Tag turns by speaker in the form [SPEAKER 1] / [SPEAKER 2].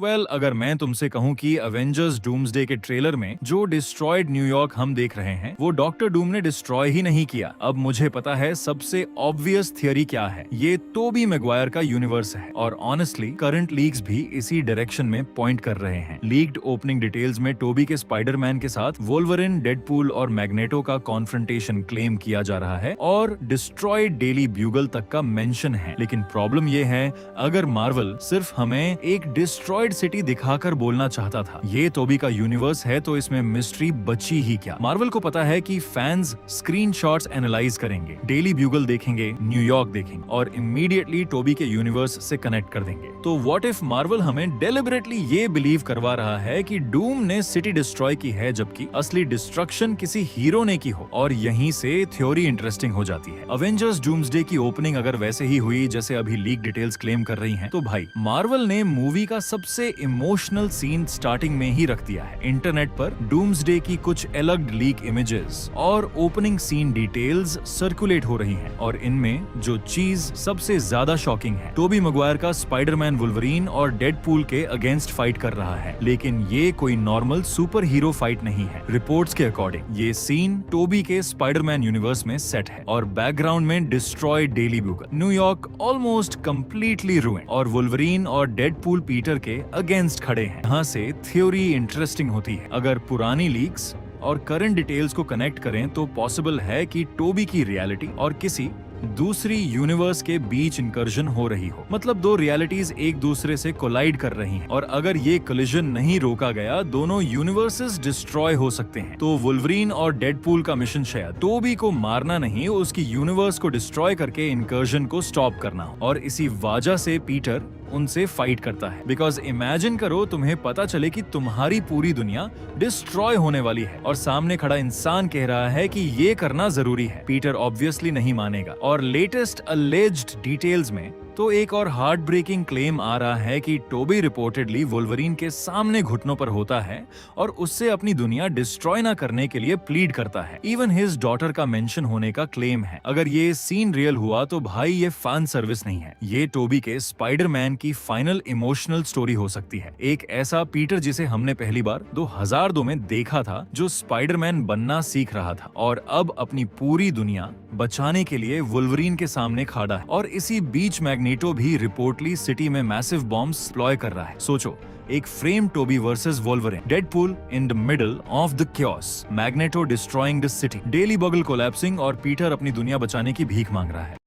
[SPEAKER 1] अगर मैं तुमसे कहूँ कि अवेंजर्स डूम्सडे के ट्रेलर में जो डिस्ट्रॉयड न्यूयॉर्क हम देख रहे हैं वो डॉक्टर डूम ने डिस्ट्रॉय ही नहीं किया। अब मुझे पता है सबसे ऑब्वियस थियरी क्या है, ये टोबी मैगवायर का यूनिवर्स है और ऑनेस्टली करंट लीक्स भी इसी डायरेक्शन में पॉइंट कर रहे हैं। लीक्ड ओपनिंग डिटेल्स में टोबी के स्पाइडरमैन के साथ वोल्वरिन, डेडपूल और मैग्नेटो का कॉन्फ्रंटेशन क्लेम किया जा रहा है और डिस्ट्रॉयड डेली ब्यूगल तक का मेंशन है। लेकिन प्रॉब्लम ये है, अगर मार्वल सिर्फ हमें एक डिस्ट्रॉयड सिटी दिखाकर बोलना चाहता था ये टोबी का यूनिवर्स है तो इसमें मिस्ट्री बची ही क्या। मार्वल को पता है कि फैंस स्क्रीनशॉट्स एनालाइज करेंगे, डेली ब्यूगल देखेंगे, न्यूयॉर्क देखेंगे और इमीडिएटली टोबी के यूनिवर्स से कनेक्ट कर देंगे। तो व्हाट इफ मार्वल हमें डेलिबरेटली ये बिलीव करवा रहा है कि डूम ने सिटी डिस्ट्रॉय की है जबकि असली डिस्ट्रक्शन किसी हीरो ने की हो, और यहीं से थ्योरी इंटरेस्टिंग हो जाती है। अवेंजर्स डूम्सडे की ओपनिंग अगर वैसे ही हुई जैसे अभी लीक डिटेल्स क्लेम कर रही हैं, तो भाई मार्वल ने मूवी का सबसे इमोशनल सीन स्टार्टिंग में ही रख दिया है। इंटरनेट पर डूम्सडे की कुछ अलग लीक इमेजेस और ओपनिंग सीन डिटेल्स सर्कुलेट हो रही हैं और इनमें जो चीज सबसे ज्यादा शॉकिंग है, टोबी मैगवायर का स्पाइडरमैन वुल्वरीन और डेडपूल के अगेंस्ट फाइट कर रहा है। लेकिन ये कोई नॉर्मल सुपर हीरो फाइट नहीं है। रिपोर्ट्स के अकॉर्डिंग ये सीन टोबी के स्पाइडरमैन यूनिवर्स में सेट है और बैकग्राउंड में destroyed daily bugle, New York almost completely रूइन और वुल्वरीन और डेडपूल पीटर के अगेंस्ट खड़े हैं। यहाँ से थ्योरी इंटरेस्टिंग होती है। अगर पुरानी लीक्स और करंट डिटेल्स को कनेक्ट करें तो पॉसिबल है कि टोबी की रियलिटी और किसी दूसरी यूनिवर्स के बीच इंकर्जन हो रही हो। मतलब दो रियलिटीज एक दूसरे से कोलाइड कर रही हैं और अगर ये कोलिजन नहीं रोका गया दोनों यूनिवर्सेस डिस्ट्रॉय हो सकते हैं। तो वुल्वरीन और डेडपूल का मिशन शायद टोबी को मारना नहीं, उसकी यूनिवर्स को डिस्ट्रॉय करके इंकर्जन को स्टॉप करना हो और इसी वजह से पीटर उनसे फाइट करता है। बिकॉज इमेजिन करो तुम्हें पता चले कि तुम्हारी पूरी दुनिया डिस्ट्रॉय होने वाली है और सामने खड़ा इंसान कह रहा है कि ये करना जरूरी है। पीटर ऑब्वियसली नहीं मानेगा और लेटेस्ट अलेज्ड डिटेल्स में तो एक और हार्ट ब्रेकिंग क्लेम आ रहा है कि टोबी रिपोर्टेडली वुल्वरीन के सामने घुटनों पर होता है और उससे अपनी दुनिया डिस्ट्रॉय ना करने के लिए प्लीड करता है। इवन हिज डॉटर का मेंशन होने का क्लेम है। अगर ये सीन रियल हुआ तो भाई ये फैन सर्विस नहीं है, ये टोबी के स्पाइडरमैन की फाइनल इमोशनल स्टोरी हो सकती है। एक ऐसा पीटर जिसे हमने पहली बार 2002 में देखा था, जो स्पाइडरमैन बनना सीख रहा था और अब अपनी पूरी दुनिया बचाने के लिए वुल्वरीन के सामने खड़ा है और इसी बीच मैग्नेटो भी रिपोर्टली सिटी में मैसिव बॉम्ब्स डिप्लॉय कर रहा है। सोचो, एक frame Tobey versus Wolverine, Deadpool in the middle of the chaos, Magneto destroying the city, Daily Bugle collapsing और पीटर अपनी दुनिया बचाने की भीख मांग रहा है।